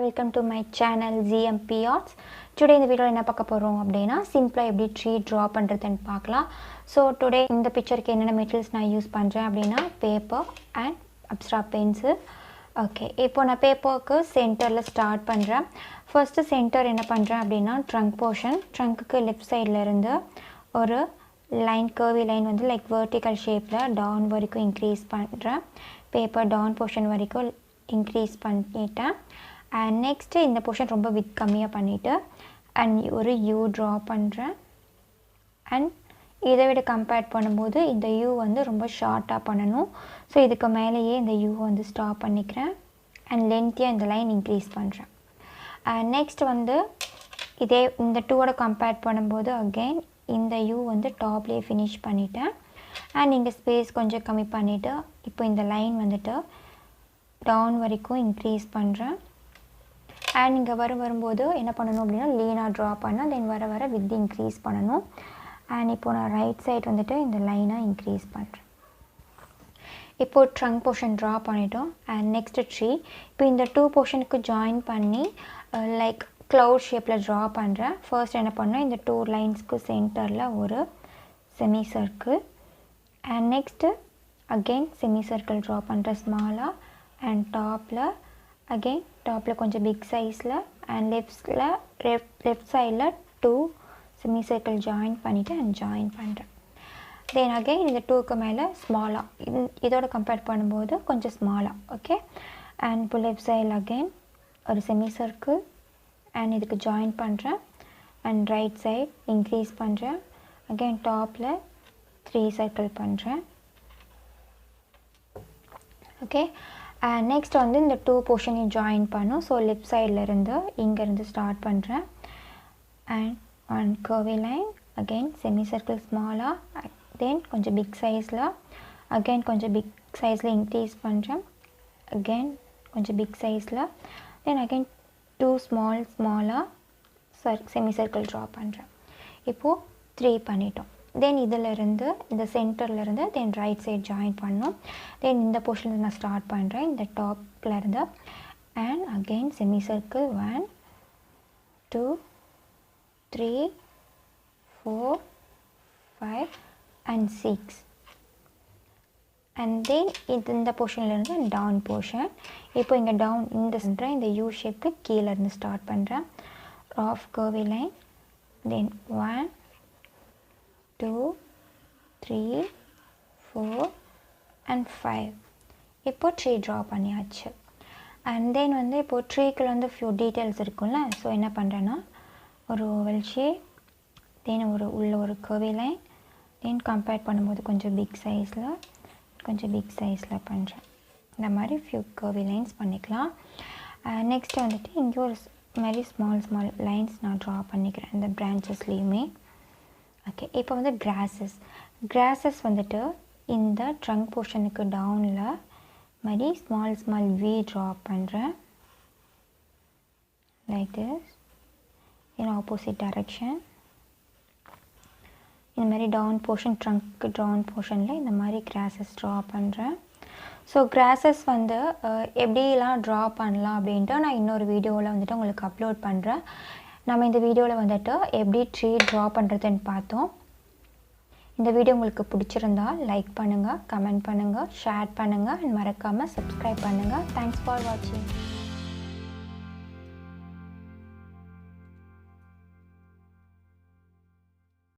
welcome to my channel G.M.P Arts. Today in the video என்ன பார்க்க போறோம் அப்படினா சிம்பிளா எப்படி ட்ரீ draw பண்றதுன்னு பார்க்கலாம். So today இந்த பிக்சருக்கு என்னென்ன மெட்டீரியல்ஸ் நான் யூஸ் பண்றேன் அப்படினா paper and abstract pencil. Okay, இப்போ நான் பேப்பருக்கு சென்டர்ல ஸ்டார்ட் பண்றேன். ஃபர்ஸ்ட் சென்டர் என்ன பண்றேன் அப்படினா trunk portion. trunkக்கு லெஃப்ட் சைடுல இருந்து ஒரு லைன் curvy line வந்து like vertical shapeல down வரைக்கும் increase பண்றேன். paper down portion வரைக்கும் increase பண்ணிட்டேன். And next இந்த portion ரொம்ப width கம்மியா பண்ணிட்டு and ஒரு U draw பண்றேன். And இதை விட கம்பேர் பண்ணும்போது இந்த U வந்து ரொம்ப ஷார்ட்டா பண்ணனும். சோ இதுக்கு மேலேயே இந்த U வந்து ஸ்டாப் பண்ணிக்கிறேன் and length-யா இந்த லைன் increase பண்றேன். And next வந்து இதே இந்த 2 ஓட கம்பேர் பண்ணும்போது again இந்த U வந்து டாப்லயே finish பண்ணிட்டேன். and இங்க ஸ்பேஸ் கொஞ்சம் கம்மி பண்ணிட்டு இப்போ இந்த லைன் வந்துட்டு down வரைக்கும் increase பண்றேன். and இங்க வரும்போது என்ன பண்ணனும் அப்படினா லீனா draw பண்ணா then வர width increase பண்ணனும். and இப்போ நான் ரைட் சைடு வந்துட்டு இந்த லைனை increase பண்றேன். இப்போ trunk portion draw பண்ணிட்டோம் and next tree. இப்போ இந்த 2 portionக்கு join பண்ணி like cloud shapeல draw பண்றேன். first என்ன பண்ணனும் இந்த 2 linesக்கு சென்டர்ல ஒரு semi circle and next again semi circle draw பண்றேன் small-ஆ and topல again topல கொஞ்சம் big sizeல and left sideல 2 semi circle join பண்ணிட்டு and join பண்றேன். then again இந்த 2 க்கு மேல small-ஆ இதோட கம்பேர் பண்ணும்போது கொஞ்சம் small-ஆ okay and இப்போ left side again ஒரு semi circle and இதுக்கு join பண்றேன் and right side increase பண்றேன் again topல 3 circle பண்றேன் okay and next வந்து இந்த 2 portion join பண்ணும் so left sideல இருந்து இங்க இருந்து ஸ்டார்ட் பண்றேன் and one curvy line again semi circle small-ஆ then கொஞ்சம் big sizeல again கொஞ்சம் big sizeல increase பண்றேன் again கொஞ்சம் big sizeல then again 2 small-ஆ semi circle draw பண்றேன் இப்போ 3 பண்ணிட்டோம் then இதல இருந்து இந்த சென்டர்ல இருந்து then right side join பண்ணனும் then இந்த portionல நான் ஸ்டார்ட் பண்றேன் இந்த டாப்ல இருந்து and again semi circle 1 2 3 4 5 and 6 and then இந்த portionல இருந்து down portion இப்போ இங்க down இந்த சென்டர் இந்த U ஷேப்க்கு கீழ இருந்து ஸ்டார்ட் பண்றேன் half curvy line then 1 2 3 4 and 5 இப்போ tree draw பண்ணியாச்சு and then வந்து இப்போ treeக்குள்ள வந்து few details இருக்கும்ல சோ என்ன பண்றேன்னா ஒரு oval shape then உள்ள ஒரு curvy line then கம்பேர் பண்ணும்போது கொஞ்சம் big sizeல பண்றேன் இந்த மாதிரி few curvy lines பண்ணிக்கலாம் next வந்துட்டு இங்க ஒரு very small lines நான் draw பண்ணிக்கிறேன் இந்த branchesலயுமே okay இப்போ வந்து grasses வந்துட்டு இந்த trunk portionக்கு downல மாதிரி small v draw பண்றேன் like this in opposite direction இந்த மாதிரி down portion trunk down portionல இந்த மாதிரி grasses draw பண்றேன் so grasses வந்து எப்படிலாம் draw பண்ணலாம் அப்படினு நான் இன்னொரு வீடியோல வந்துட்டு உங்களுக்கு அப்லோட் பண்றேன் நாம இந்த வீடியோல வந்துட்டு எப்படி ட்ரீ draw பண்றதுன்னு பார்த்தோம் இந்த வீடியோ உங்களுக்கு பிடிச்சிருந்தா லைக் பண்ணுங்க கமெண்ட் பண்ணுங்க ஷேர் பண்ணுங்க and மறக்காம subscribe பண்ணுங்க thanks for watching